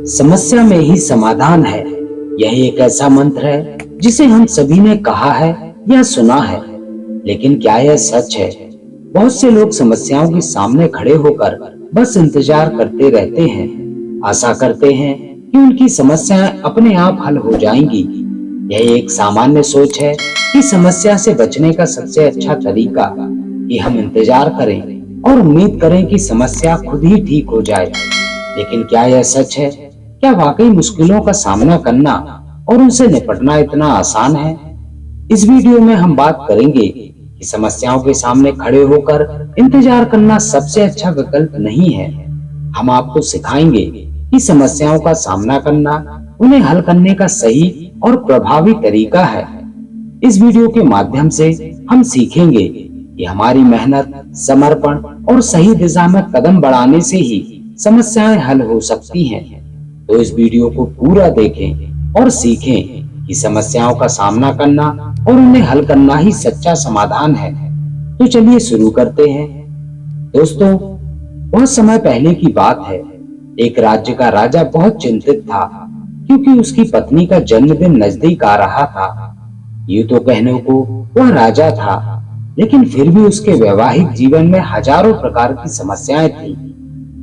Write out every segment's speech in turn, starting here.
समस्या में ही समाधान है। यह एक ऐसा मंत्र है जिसे हम सभी ने कहा है या सुना है, लेकिन क्या यह सच है? बहुत से लोग समस्याओं के सामने खड़े होकर बस इंतजार करते रहते हैं, आशा करते हैं कि उनकी समस्याएं अपने आप हल हो जाएंगी। यह एक सामान्य सोच है कि समस्या से बचने का सबसे अच्छा तरीका कि हम इंतजार करें और उम्मीद करें कि समस्या खुद ही ठीक हो जाए। लेकिन क्या यह सच है? क्या वाकई मुश्किलों का सामना करना और उनसे निपटना इतना आसान है? इस वीडियो में हम बात करेंगे कि समस्याओं के सामने खड़े होकर इंतजार करना सबसे अच्छा विकल्प नहीं है। हम आपको सिखाएंगे कि समस्याओं का सामना करना उन्हें हल करने का सही और प्रभावी तरीका है। इस वीडियो के माध्यम से हम सीखेंगे कि हमारी मेहनत, समर्पण और सही दिशा में कदम बढ़ाने से ही समस्याएं हल हो सकती हैं। तो इस वीडियो को पूरा देखें और सीखें कि समस्याओं का सामना करना और उन्हें हल करना ही सच्चा समाधान है। तो चलिए शुरू करते हैं। दोस्तों, बहुत समय पहले की बात है। एक राज्य का राजा बहुत चिंतित था क्योंकि उसकी पत्नी का जन्मदिन नजदीक आ रहा था। यूं तो कहने को वह राजा था, लेकिन फिर भी उसके वैवाहिक जीवन में हजारों प्रकार की समस्याएं थी।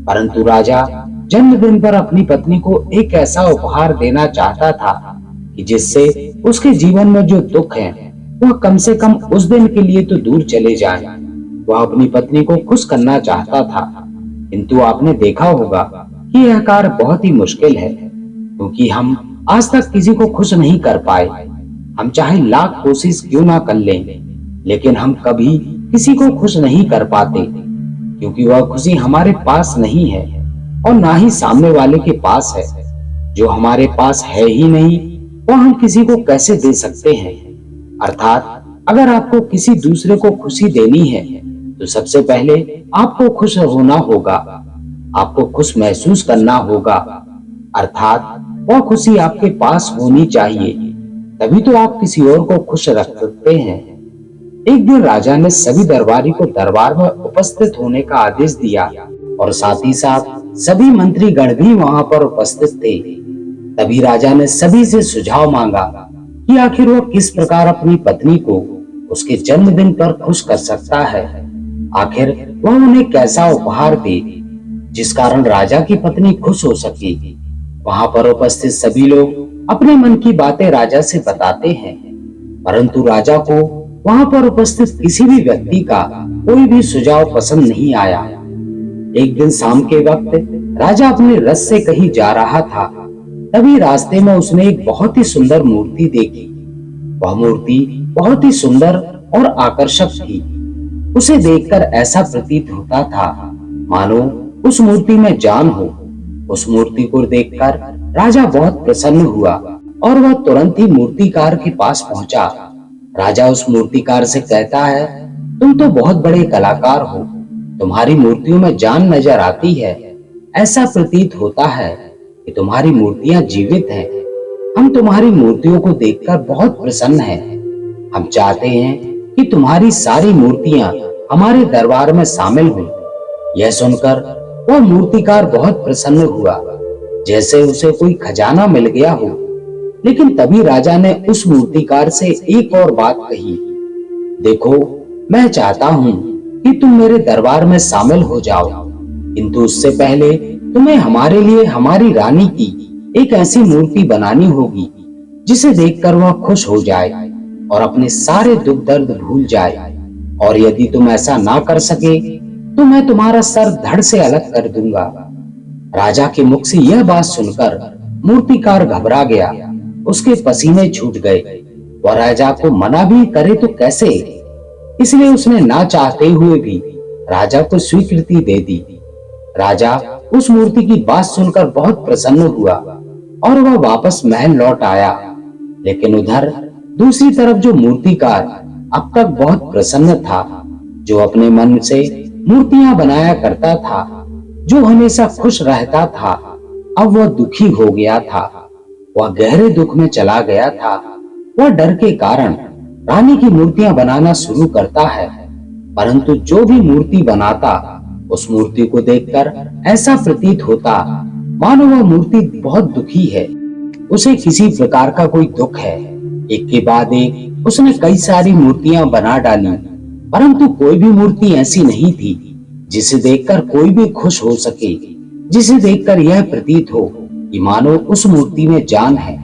परंतु राजा जन्मदिन पर अपनी पत्नी को एक ऐसा उपहार देना चाहता था कि जिससे उसके जीवन में जो दुख है वह कम से कम उस दिन के लिए तो दूर चले जाए। वह अपनी पत्नी को खुश करना चाहता था, किंतु आपने देखा होगा कि यह कार्य बहुत ही मुश्किल है, क्योंकि हम आज तक किसी को खुश नहीं कर पाए। हम चाहे लाख कोशिश क्यों ना कर लें, लेकिन हम कभी किसी को खुश नहीं कर पाते, क्योंकि वह खुशी हमारे पास नहीं है और ना ही सामने वाले के पास है। जो हमारे पास है ही नहीं, वह हम किसी को कैसे दे सकते हैं? अर्थात अगर आपको किसी दूसरे को खुशी देनी है तो सबसे पहले आपको खुश होना होगा, आपको खुश महसूस करना होगा। अर्थात वह खुशी आपके पास होनी चाहिए, तभी तो आप किसी और को खुश रख सकते हैं। एक दिन राजा ने सभी दरबारी को दरबार में उपस्थित होने का आदेश दिया और साथ ही साथ सभी मंत्री गण भी वहां पर उपस्थित थे। तभी राजा ने सभी से सुझाव मांगा कि आखिर वह किस प्रकार अपनी पत्नी को उसके जन्मदिन पर खुश कर सकता है। आखिर वह उन्हें कैसा उपहार दे जिस कारण राजा की पत्नी खुश हो सके। वहां पर उपस्थित सभी लोग अपने मन की बातें राजा से बताते हैं, परंतु राजा को वहां पर उपस्थित किसी भी व्यक्ति का कोई भी सुझाव पसंद नहीं आया। एक दिन शाम के वक्त राजा अपने रथ से कहीं जा रहा था। तभी रास्ते में उसने एक बहुत ही सुंदर मूर्ति देखी। वह मूर्ति बहुत ही सुंदर और आकर्षक थी। उसे देखकर ऐसा प्रतीत होता था मानो उस मूर्ति में जान हो। उस मूर्ति को देखकर राजा बहुत प्रसन्न हुआ और वह तुरंत ही मूर्तिकार के पास पहुंचा। राजा उस मूर्तिकार से कहता है, तुम तो बहुत बड़े कलाकार हो, तुम्हारी मूर्तियों में जान नजर आती है। ऐसा प्रतीत होता है कि तुम्हारी मूर्तियां जीवित हैं। हम तुम्हारी मूर्तियों को देखकर बहुत प्रसन्न हैं। हम चाहते हैं कि तुम्हारी सारी मूर्तियां हमारे दरबार में शामिल हों। यह सुनकर वह मूर्तिकार बहुत प्रसन्न हुआ, जैसे उसे कोई खजाना मिल गया हो। लेकिन तभी राजा ने उस मूर्तिकार से एक और बात कही, देखो, मैं चाहता हूं कि तुम मेरे दरबार में शामिल हो जाओ, किंतु उससे पहले तुम्हें हमारे लिए हमारी रानी की एक ऐसी मूर्ति बनानी होगी जिसे देखकर वह खुश हो जाए और अपने सारे दुख दर्द भूल जाए। और यदि तुम ऐसा ना कर सके तो मैं तुम्हारा सर धड़ से अलग कर दूंगा। राजा के मुख से यह बात सुनकर मूर्तिकार घबरा गया, उसके पसीने छूट गए। वह राजा को मना भी करे तो कैसे, इसलिए उसने ना चाहते हुए भी राजा को स्वीकृति दे दी। राजा उस मूर्ति की बात सुनकर बहुत प्रसन्न हुआ और वह वापस महल लौट आया। लेकिन उधर दूसरी तरफ जो मूर्तिकार अब तक बहुत प्रसन्न था, जो अपने मन से मूर्तियां बनाया करता था, जो हमेशा खुश रहता था, अब वह दुखी हो गया था। वह गहरे दुख में चला गया था। वह डर के कारण रानी की मूर्तियां बनाना शुरू करता है, परंतु जो भी मूर्ति बनाता उस मूर्ति को देखकर ऐसा प्रतीत होता मानो वह मूर्ति बहुत दुखी है। उसे किसी प्रकार का कोई दुख है। एक के बाद एक उसने कई सारी मूर्तियां बना डाली, परंतु कोई भी मूर्ति ऐसी नहीं थी जिसे देखकर कोई भी खुश हो सके, जिसे देखकर यह प्रतीत हो कि मानो उस मूर्ति में जान है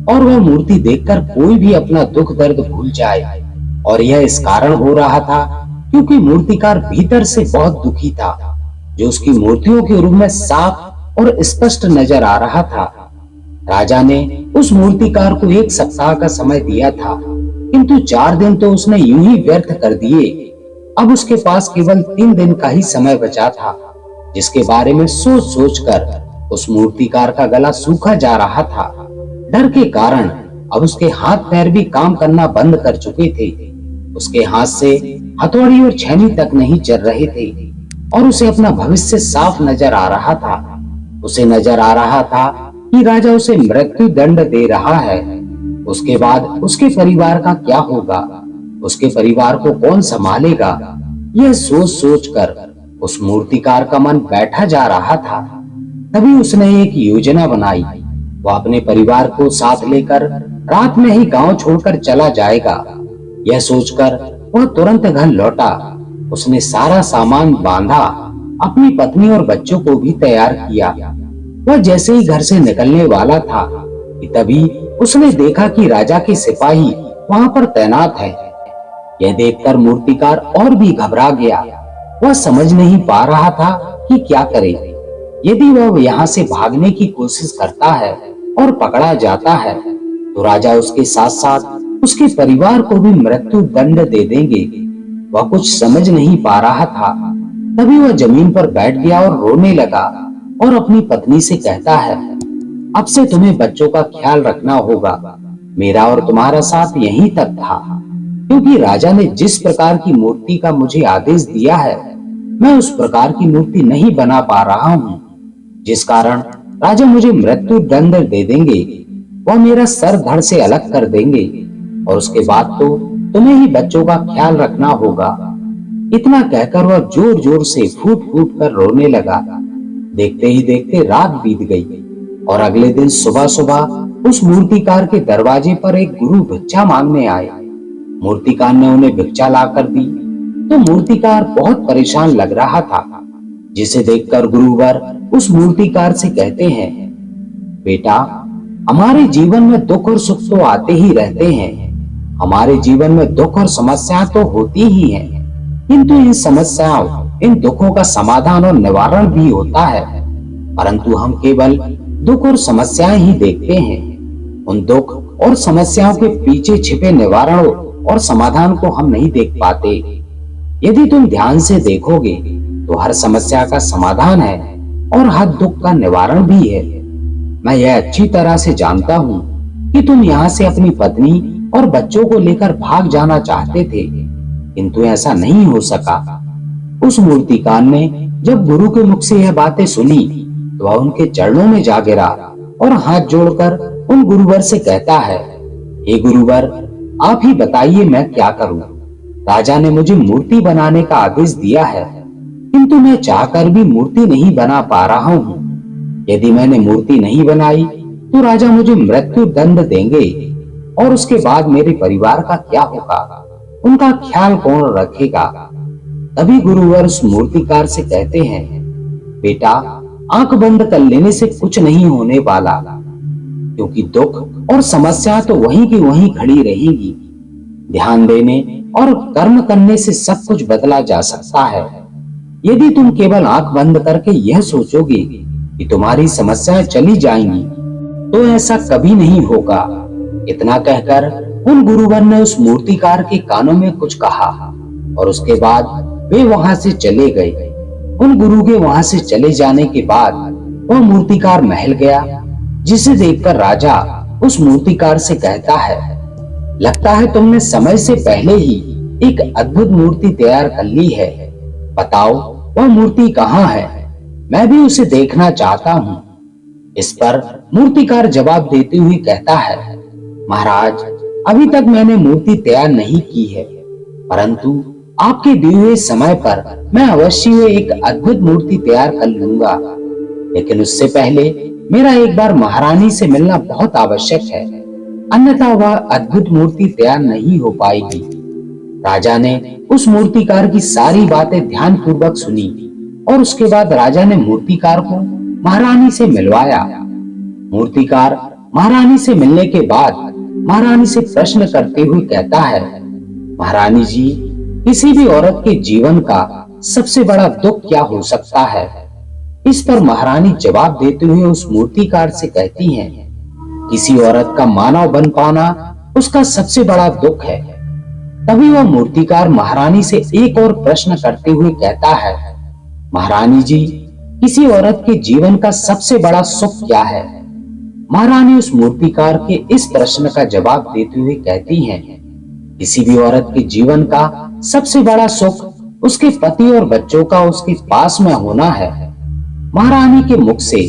और वह मूर्ति देखकर कोई भी अपना दुख दर्द भूल जाए। और यह इस कारण हो रहा था क्योंकि मूर्तिकार भीतर से बहुत दुखी था, जो उसकी मूर्तियों के रूप में साफ और स्पष्ट नजर आ रहा था। राजा ने उस मूर्तिकार को 1 सप्ताह का समय दिया था, किंतु 4 दिन तो उसने यूं ही व्यर्थ कर दिए। अब उसके पास केवल 3 दिन का ही समय बचा था, जिसके बारे में सोच सोच कर उस मूर्तिकार का गला सूखा जा रहा था। डर के कारण अब उसके हाथ पैर भी काम करना बंद कर चुके थे। उसके हाथ से हथौड़ी और छेनी तक नहीं चल रहे थे और उसे अपना भविष्य साफ नजर आ रहा था। उसे नजर आ रहा था कि राजा उसे मृत्यु दंड दे रहा है। उसके बाद उसके परिवार का क्या होगा, उसके परिवार को कौन संभालेगा, यह सोच सोच कर उस मूर्तिकार का मन बैठा जा रहा था। तभी उसने एक योजना बनाई। वह अपने परिवार को साथ लेकर रात में ही गांव छोड़कर चला जाएगा। यह सोचकर वह तुरंत घर लौटा। उसने सारा सामान बांधा, अपनी पत्नी और बच्चों को भी तैयार किया। वह जैसे ही घर से निकलने वाला था कि तभी उसने देखा कि राजा के सिपाही वहां पर तैनात हैं। यह देखकर मूर्तिकार और भी घबरा गया। वह समझ नहीं पा रहा था कि क्या करे। यदि वह यहाँ से भागने की कोशिश करता है और पकड़ा जाता है तो राजा उसके साथ साथ उसके परिवार को भी मृत्यु दंड दे देंगे। वह कुछ समझ नहीं पा रहा था। तभी वह जमीन पर बैठ गया और रोने लगा और अपनी पत्नी से कहता है, अब से तुम्हें बच्चों का ख्याल रखना होगा। मेरा और तुम्हारा साथ यहीं तक था, क्योंकि राजा ने जिस प्रकार की मूर्ति का मुझे आदेश दिया है, मैं उस प्रकार की मूर्ति नहीं बना पा रहा हूँ, जिस कारण राजा मुझे मृत्यु दंड दे देंगे। वह मेरा सर धड़ से अलग कर देंगे और उसके बाद तो तुम्हें ही बच्चों का ख्याल रखना होगा। इतना कहकर वह जोर जोर से फूट फूट कर रोने लगा। देखते ही देखते रात बीत गई और अगले दिन सुबह सुबह उस मूर्तिकार के दरवाजे पर एक गुरु भिक्षा मांगने आए। मूर्तिकार ने उन्हें भिक्षा लाकर दी तो मूर्तिकार बहुत परेशान लग रहा था, जिसे देखकर गुरुवर उस मूर्तिकार से कहते हैं, बेटा, हमारे जीवन में दुख और सुख तो आते ही रहते हैं। हमारे जीवन में दुख और समस्याएं तो होती ही हैं, किंतु इन समस्याओं, इन दुखों का समाधान और निवारण भी होता है, परंतु हम केवल दुख और समस्याएं ही देखते हैं। उन दुख और समस्याओं के पीछे छिपे निवारण और समाधान को हम नहीं देख पाते। यदि तुम ध्यान से देखोगे तो हर समस्या का समाधान है और हर दुख का निवारण भी है। मैं यह अच्छी तरह से जानता हूँ कि तुम यहाँ से अपनी पत्नी और बच्चों को लेकर भाग जाना चाहते थे, किंतु ऐसा नहीं हो सका। उस मूर्तिकार ने जब गुरु के मुख से यह बातें सुनी तो वह उनके चरणों में जा गिरा और हाथ जोड़कर उन गुरुवर से कहता है, हे गुरुवर, आप ही बताइए मैं क्या करूं। राजा ने मुझे मूर्ति बनाने का आदेश दिया है, किंतु मैं चाहकर भी मूर्ति नहीं बना पा रहा हूँ। यदि मैंने मूर्ति नहीं बनाई तो राजा मुझे मृत्यु दंड देंगे और उसके बाद मेरे परिवार का क्या होगा, उनका ख्याल कौन रखेगा। तभी गुरुवर उस मूर्तिकार से कहते हैं, बेटा, आंख बंद कर लेने से कुछ नहीं होने वाला, क्योंकि दुख और समस्या तो वहीं की वहीं खड़ी रहेगी। ध्यान देने और कर्म करने से सब कुछ बदला जा सकता है। यदि तुम केवल आंख बंद करके यह सोचोगे कि तुम्हारी समस्याएं चली जाएंगी तो ऐसा कभी नहीं होगा। इतना कहकर उन गुरुवर ने उस मूर्तिकार के कानों में कुछ कहा और उसके बाद वे वहां से चले गए। उन गुरु के वहां से चले जाने के बाद वह मूर्तिकार महल गया, जिसे देखकर राजा उस मूर्तिकार से कहता है, लगता है तुमने समय से पहले ही एक अद्भुत मूर्ति तैयार कर ली है। बताओ वह मूर्ति कहाँ है, मैं भी उसे देखना चाहता हूँ। इस पर मूर्तिकार जवाब देते हुए कहता है, महाराज, अभी तक मैंने मूर्ति तैयार नहीं की है, परंतु आपके दिए हुए समय पर मैं अवश्य एक अद्भुत मूर्ति तैयार कर लूंगा। लेकिन उससे पहले मेरा एक बार महारानी से मिलना बहुत आवश्यक है, अन्यथा वह अद्भुत मूर्ति तैयार नहीं हो पाएगी। राजा ने उस मूर्तिकार की सारी बातें ध्यानपूर्वक सुनी और उसके बाद राजा ने मूर्तिकार को महारानी से मिलवाया। मूर्तिकार महारानी से मिलने के बाद महारानी से प्रश्न करते हुए कहता है, महारानी जी, किसी भी औरत के जीवन का सबसे बड़ा दुख क्या हो सकता है? इस पर महारानी जवाब देते हुए उस मूर्तिकार से कहती हैं, किसी औरत का मानव बन पाना उसका सबसे बड़ा दुख है। तभी वह मूर्तिकार महारानी से एक और प्रश्न करते हुए कहता है, महारानी जी, किसी औरत के जीवन का सबसे बड़ा सुख क्या है? महारानी उस मूर्तिकार के इस प्रश्न का जवाब देते हुए कहती हैं, किसी भी औरत के जीवन का सबसे बड़ा सुख उसके पति और बच्चों का उसके पास में होना है। महारानी के मुख से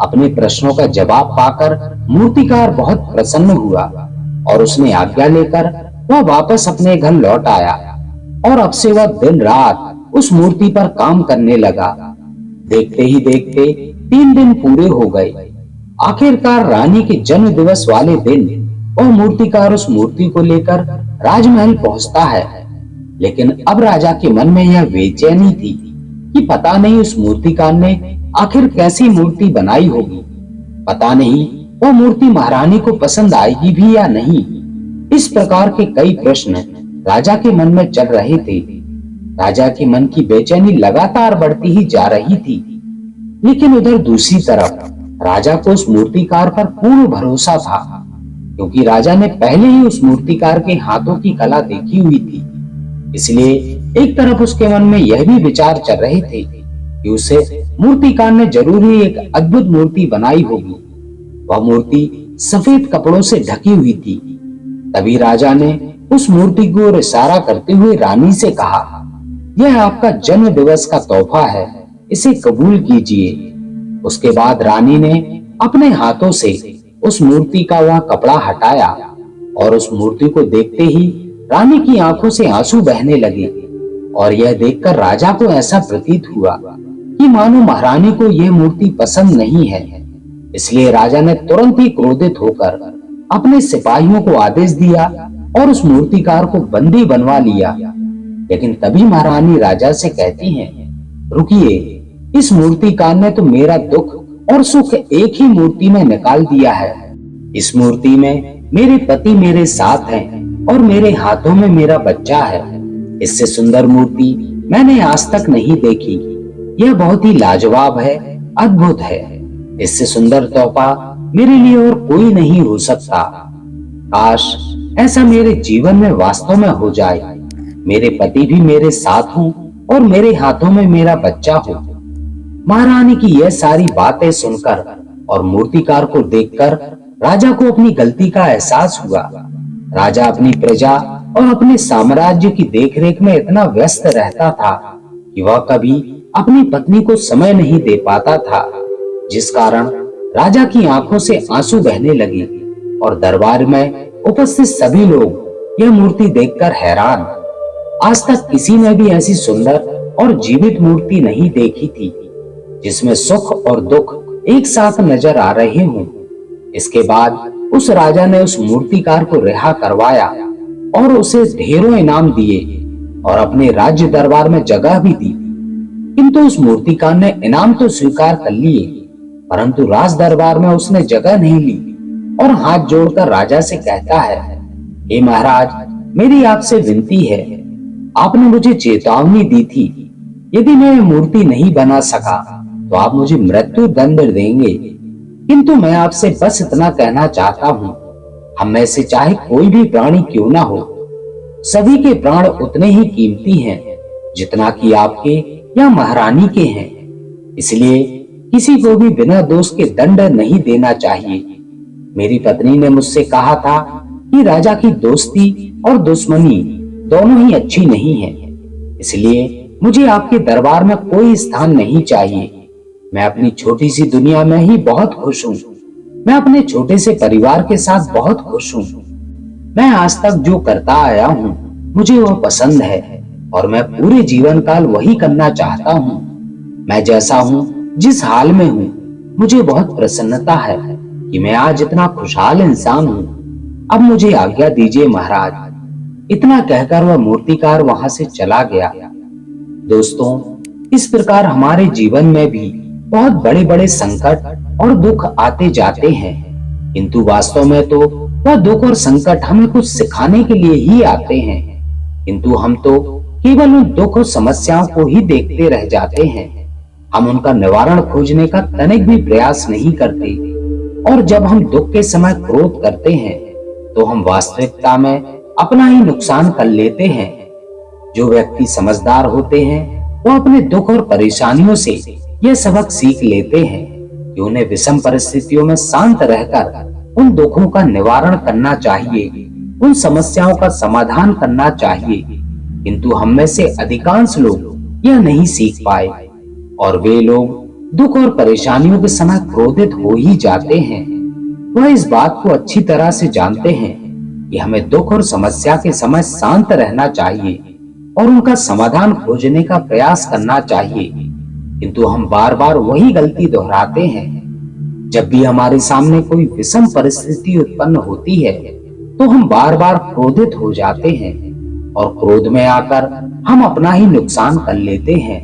अपने प्रश्नों का जवाब पाकर मूर्तिकार बहुत प्रसन्न हुआ और उसने आज्ञा लेकर वह वापस अपने घर लौट आया और अब से वह दिन रात उस मूर्ति पर काम करने लगा। देखते ही देखते 3 दिन पूरे हो गए। आखिरकार रानी के जन्म दिवस वाले दिन वह मूर्तिकार उस मूर्ति को लेकर राजमहल पहुंचता है। लेकिन अब राजा के मन में यह बेचैनी थी कि पता नहीं उस मूर्तिकार ने आखिर कैसी मूर्ति बनाई होगी। पता नहीं वह मूर्ति महारानी को पसंद आएगी भी या नहीं। इस प्रकार के कई प्रश्न राजा के मन में चल रहे थे। राजा के मन की बेचैनी लगातार बढ़ती ही जा रही थी। लेकिन उधर दूसरी तरफ राजा को उस मूर्तिकार पर पूर्ण भरोसा था, क्योंकि राजा ने पहले ही उस मूर्तिकार के हाथों की कला देखी हुई थी। इसलिए एक तरफ उसके मन में यह भी विचार चल रहे थे कि उसे मूर्तिकार ने जरूर ही एक अद्भुत मूर्ति बनाई होगी। वह मूर्ति सफेद कपड़ों से ढकी हुई थी। तभी राजा ने उस मूर्ति को इशारा करते हुए रानी से कहा, यह आपका जन्म दिवस का तोहफा है, इसे कबूल कीजिए। उसके बाद रानी ने अपने हाथों से उस मूर्ति का वह कपड़ा हटाया और उस मूर्ति को देखते ही रानी की आंखों से आंसू बहने लगे। और यह देखकर राजा को ऐसा प्रतीत हुआ कि मानो महारानी को यह मूर्ति पसंद नहीं है। इसलिए राजा ने तुरंत ही क्रोधित होकर अपने सिपाहियों को आदेश दिया और उस मूर्तिकार को बंदी बनवा लिया। लेकिन तभी महारानी राजा से कहती हैं, रुकिए, इस मूर्तिकार ने तो मेरा दुख और सुख एक ही मूर्ति में निकाल दिया है। इस मूर्ति में मेरे पति मेरे साथ हैं और मेरे हाथों में मेरा बच्चा है। इससे सुंदर मूर्ति मैंने आज तक नहीं देखी। यह बहुत ही लाजवाब है, अद्भुत है। इससे सुंदर तोहफा मेरे लिए और कोई नहीं हो सकता। काश ऐसा मेरे जीवन में वास्तव में हो जाए। मेरे पति भी मेरे साथ हों और मेरे हाथों में मेरा बच्चा हो। महारानी की यह सारी बातें सुनकर और मूर्तिकार को देखकर राजा को अपनी गलती का एहसास हुआ। राजा अपनी प्रजा और अपने साम्राज्य की देखरेख में इतना व्यस्त रहता था कि वह कभी अपनी पत्नी को समय नहीं दे पाता था, जिस कारण राजा की आंखों से आंसू बहने लगे और दरबार में उपस्थित सभी लोग यह मूर्ति देखकर हैरान। आज तक किसी ने भी ऐसी सुंदर और जीवित मूर्ति नहीं देखी थी जिसमें सुख और दुख एक साथ नजर आ रहे हों। इसके बाद उस राजा ने उस मूर्तिकार को रिहा करवाया और उसे ढेरों इनाम दिए और अपने राज्य दरबार में जगह भी दी। किंतु उस मूर्तिकार ने इनाम तो स्वीकार कर लिए, परंतु राज दरबार में उसने जगह नहीं ली और हाथ जोड़कर राजा से कहता है, हे महाराज, मेरी आपसे विनती है, आपने मुझे चेतावनी दी थी, यदि मैं मूर्ति नहीं बना सका तो आप मुझे मृत्यु दंड देंगे। किंतु मैं आपसे बस इतना कहना चाहता हूँ, हम में से चाहे कोई भी प्राणी क्यों ना हो, सभी के प्राण उतने ही कीमती हैं जितना कि आपके या महारानी के हैं। इसलिए किसी को भी बिना दोष के दंड नहीं देना चाहिए। मेरी पत्नी ने मुझसे कहा था कि राजा की दोस्ती और दुश्मनी दोनों ही अच्छी नहीं है, इसलिए मुझे आपके दरबार में कोई स्थान नहीं चाहिए। मैं अपनी छोटी सी दुनिया में ही बहुत खुश हूँ। मैं अपने छोटे से परिवार के साथ बहुत खुश हूँ। मैं आज तक जो करता आया हूँ मुझे वह पसंद है और मैं पूरे जीवन काल वही करना चाहता हूँ। मैं जैसा हूँ, जिस हाल में हूँ, मुझे बहुत प्रसन्नता है कि मैं आज इतना खुशहाल इंसान हूँ। अब मुझे आज्ञा दीजिए महाराज। इतना कहकर वह मूर्तिकार वहां से चला गया। दोस्तों, इस प्रकार हमारे जीवन में भी बहुत बड़े बड़े संकट और दुख आते जाते हैं, किंतु वास्तव में तो वह दुख और संकट हमें कुछ सिखाने के लिए ही आते हैं, किंतु हम तो केवल उन दुख और समस्याओं को ही देखते रह जाते हैं। हम उनका निवारण खोजने का तनिक भी प्रयास नहीं करते, और जब हम दुख के समय क्रोध करते हैं तो हम वास्तविकता में अपना ही नुकसान कर लेते हैं। जो व्यक्ति समझदार होते हैं वो अपने दुख और परेशानियों से यह सबक सीख लेते हैं कि उन्हें विषम परिस्थितियों में शांत रहकर उन दुखों का निवारण करना चाहिए, उन समस्याओं का समाधान करना चाहिए। किंतु हम में से अधिकांश लोग यह नहीं सीख पाए, और वे लोग दुख और परेशानियों के समय क्रोधित हो ही जाते हैं। वह इस बात को अच्छी तरह से जानते हैं कि हमें दुख और समस्या के समय शांत रहना चाहिए और उनका समाधान खोजने का प्रयास करना चाहिए, किंतु हम बार बार वही गलती दोहराते हैं। जब भी हमारे सामने कोई विषम परिस्थिति उत्पन्न होती है तो हम बार बार क्रोधित हो जाते हैं, और क्रोध में आकर हम अपना ही नुकसान कर लेते हैं।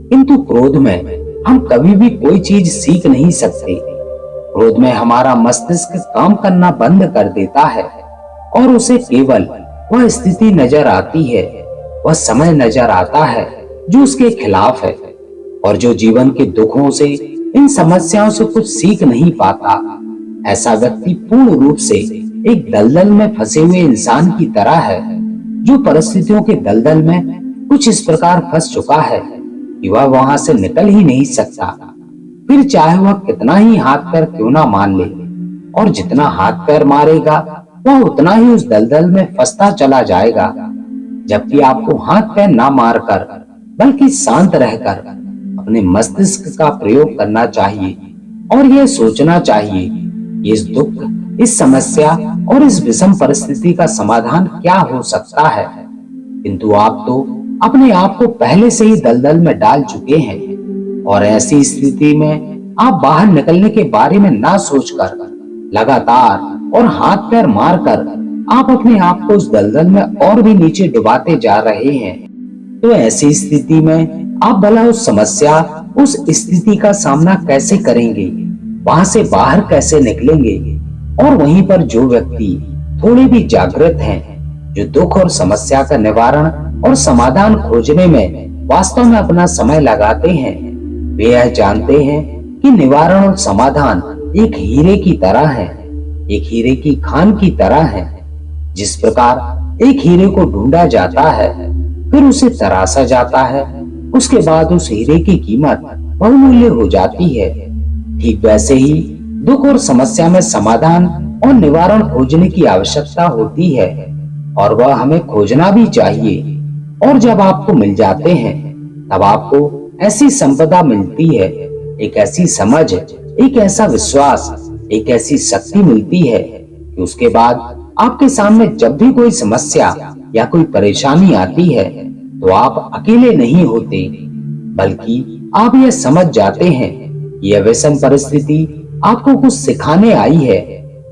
किंतु क्रोध में हम कभी भी कोई चीज सीख नहीं सकते। क्रोध में हमारा मस्तिष्क काम करना बंद कर देता है, और उसे केवल वह स्थिति नजर आती है, वह समय नजर आता है जो उसके खिलाफ है, और जो जीवन के दुखों से, इन समस्याओं से कुछ सीख नहीं पाता, ऐसा व्यक्ति पूर्ण रूप से एक दलदल में फंसे हुए इंसान की तरह है, जो परिस्थितियों के दलदल में कुछ इस प्रकार फंस चुका है कि वह वहां से निकल ही नहीं सकता। फिर चाहे वह कितना ही हाथ पैर क्यों ना मान ले, और जितना हाथ पैर मारेगा वह उतना ही उस दलदल में फंसता चला जाएगा। जबकि आपको हाथ पैर ना मारकर बल्कि शांत रहकर अपने मस्तिष्क का प्रयोग करना चाहिए, और यह सोचना चाहिए कि इस दुख, इस समस्या और इस विषम परिस्थिति का समाधान क्या हो सकता है। किंतु आप तो अपने आप को पहले से ही दलदल में डाल चुके हैं, और ऐसी स्थिति में आप बाहर निकलने के बारे में ना सोचकर लगातार और हाथ पैर मारकर आप अपने आप को उस दलदल में और भी नीचे डुबाते जा रहे हैं। तो ऐसी स्थिति में आप भला उस समस्या, उस स्थिति का सामना कैसे करेंगे, वहां से बाहर कैसे निकलेंगे? और वहीं पर जो व्यक्ति थोड़े भी जागृत हैं, जो दुख और समस्या का निवारण और समाधान खोजने में वास्तव में अपना समय लगाते हैं, वे यह जानते हैं कि निवारण और समाधान एक हीरे की तरह है, एक हीरे की खान की तरह है। जिस प्रकार एक हीरे को ढूंढा जाता है, फिर उसे तराशा जाता है, उसके बाद उस हीरे की कीमत बहुमूल्य हो जाती है, ठीक वैसे ही दुख और समस्या में समाधान और निवारण खोजने की आवश्यकता होती है, और वह हमें खोजना भी चाहिए। और जब आपको मिल जाते हैं तब आपको ऐसी संपदा मिलती है, एक ऐसी समझ, एक ऐसा विश्वास, एक ऐसी शक्ति मिलती है कि उसके बाद आपके सामने जब भी कोई समस्या या कोई परेशानी आती है तो आप अकेले नहीं होते, बल्कि आप यह समझ जाते हैं कि यह विषम परिस्थिति आपको कुछ सिखाने आई है,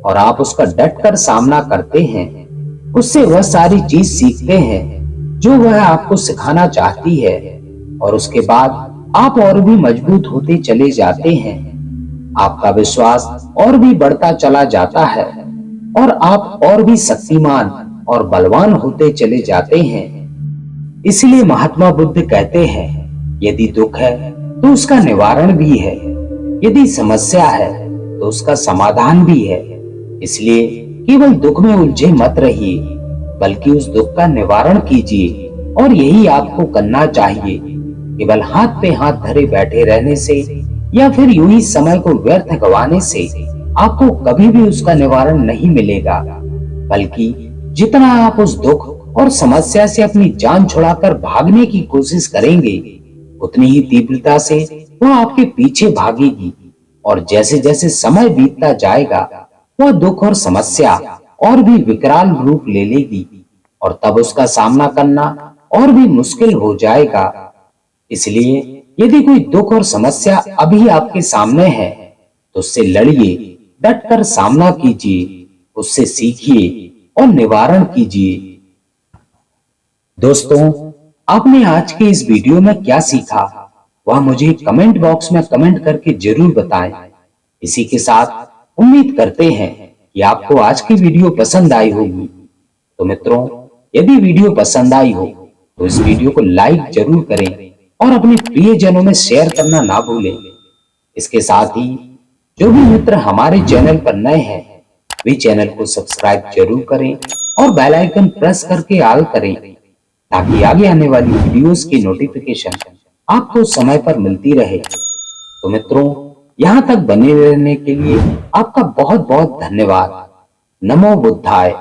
और आप उसका डट कर सामना करते हैं। उससे वह सारी चीज सीखते हैं जो वह आपको सिखाना चाहती है, और उसके बाद आप और भी मजबूत होते चले जाते हैं। आपका विश्वास और भी बढ़ता चला जाता है, और आप और भी शक्तिमान और बलवान होते चले जाते हैं। इसलिए महात्मा बुद्ध कहते हैं, यदि दुख है तो उसका निवारण भी है, यदि समस्या है तो उसका समाधान भी है। इसलिए केवल दुख में उलझे मत रहिए, बल्कि उस दुख का निवारण कीजिए, और यही आपको करना चाहिए। केवल हाथ पे हाथ धरे बैठे रहने से या फिर यूं ही समय को व्यर्थ गंवाने से आपको कभी भी उसका निवारण नहीं मिलेगा, बल्कि जितना आप उस दुख और समस्या से अपनी जान छुड़ाकर भागने की कोशिश करेंगे, उतनी ही तीव्रता से वह आपके पीछे भागेगी, और जैसे जैसे समय बीतता जाएगा वह दुख और समस्या और भी विकराल रूप ले लेगी, और तब उसका सामना करना और भी मुश्किल हो जाएगा। इसलिए यदि कोई दुख और समस्या अभी आपके सामने है तो उससे लड़िए, डटकर सामना कीजिए, उससे सीखिए और निवारण कीजिए। दोस्तों, आपने आज के इस वीडियो में क्या सीखा, वह मुझे कमेंट बॉक्स में कमेंट करके जरूर बताएं। इसी के साथ उम्मीद करते हैं कि आपको आज की वीडियो पसंद आई होगी। तो मित्रों, यदि वीडियो पसंद आई हो तो इस वीडियो को लाइक जरूर करें और अपने प्रियजनों में शेयर करना ना भूलें। इसके साथ ही जो भी मित्र हमारे चैनल पर नए हैं, वे चैनल को सब्सक्राइब जरूर करें और बेल आइकन प्रेस करके ऑल करें, ताकि आगे आने वाली वीडियोस की नोटिफिकेशन आपको समय पर मिलती रहे। तो मित्रों, यहाँ तक बने रहने के लिए आपका बहुत बहुत धन्यवाद। नमो बुद्धाय।